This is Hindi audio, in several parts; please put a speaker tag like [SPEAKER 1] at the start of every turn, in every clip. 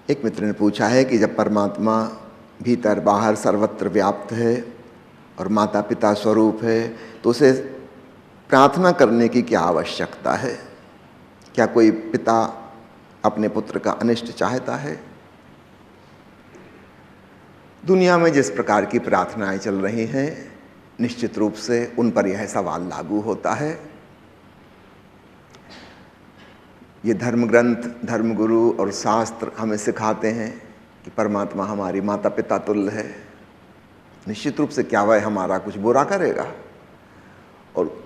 [SPEAKER 1] एक मित्र ने पूछा है कि जब परमात्मा भीतर बाहर सर्वत्र व्याप्त है और माता पिता स्वरूप है तो उसे प्रार्थना करने की क्या आवश्यकता है? क्या कोई पिता अपने पुत्र का अनिष्ट चाहता है? दुनिया में जिस प्रकार की प्रार्थनाएं चल रही हैं, निश्चित रूप से उन पर यह सवाल लागू होता है। ये धर्म ग्रंथ, धर्मगुरु और शास्त्र हमें सिखाते हैं कि परमात्मा हमारी माता पिता तुल्य है। निश्चित रूप से क्या वह हमारा कुछ बुरा करेगा? और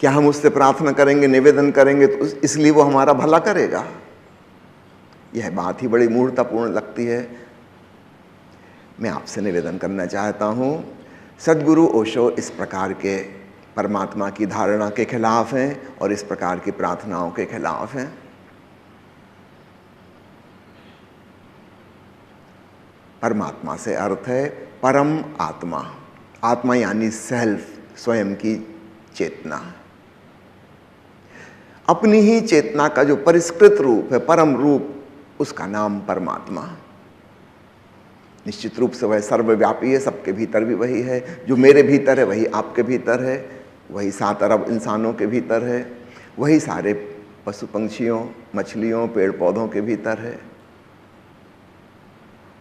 [SPEAKER 1] क्या हम उससे प्रार्थना करेंगे, निवेदन करेंगे तो इसलिए वो हमारा भला करेगा? यह बात ही बड़ी मूर्खतापूर्ण लगती है। मैं आपसे निवेदन करना चाहता हूँ, सद्गुरु ओशो इस प्रकार के परमात्मा की धारणा के खिलाफ हैं और इस प्रकार की प्रार्थनाओं के खिलाफ हैं। परमात्मा से अर्थ है परम आत्मा। आत्मा यानी सेल्फ, स्वयं की चेतना। अपनी ही चेतना का जो परिष्कृत रूप है, परम रूप, उसका नाम परमात्मा। निश्चित रूप से वह सर्वव्यापी है, सबके भीतर भी वही है। जो मेरे भीतर है वही आपके भीतर है, वही 7 अरब इंसानों के भीतर है, वही सारे पशु पंछियों, मछलियों, पेड़ पौधों के भीतर है।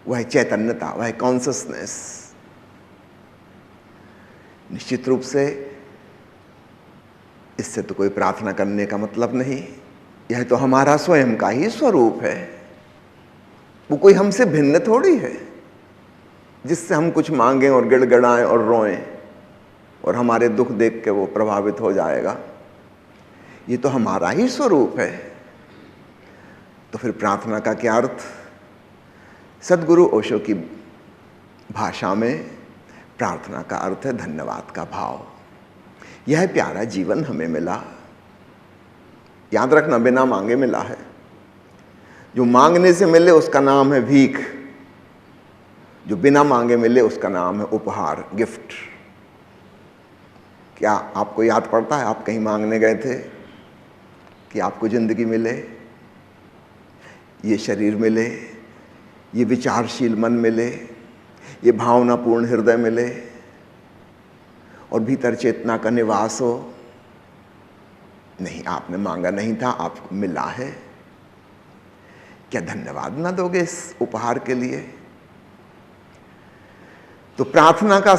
[SPEAKER 1] वह चैतन्यता, वह कॉन्शसनेस। निश्चित रूप से इससे तो कोई प्रार्थना करने का मतलब नहीं। यह तो हमारा स्वयं का ही स्वरूप है। वो कोई हमसे भिन्न थोड़ी है जिससे हम कुछ मांगें और गिड़गिड़ाएं और रोएं और हमारे दुख देख के वो प्रभावित हो जाएगा। ये तो हमारा ही स्वरूप है। तो फिर प्रार्थना का क्या अर्थ? सद्गुरु ओशो की भाषा में प्रार्थना का अर्थ है धन्यवाद का भाव। यह प्यारा जीवन हमें मिला, याद रखना, बिना मांगे मिला है। जो मांगने से मिले उसका नाम है भीख, जो बिना मांगे मिले उसका नाम है उपहार, गिफ्ट। क्या आपको याद पड़ता है आप कहीं मांगने गए थे कि आपको जिंदगी मिले, ये शरीर मिले, ये विचारशील मन मिले, ये भावनापूर्ण हृदय मिले और भीतर चेतना का निवास हो? नहीं, आपने मांगा नहीं था, आपको मिला है। क्या धन्यवाद ना दोगे इस उपहार के लिए? तो प्रार्थना का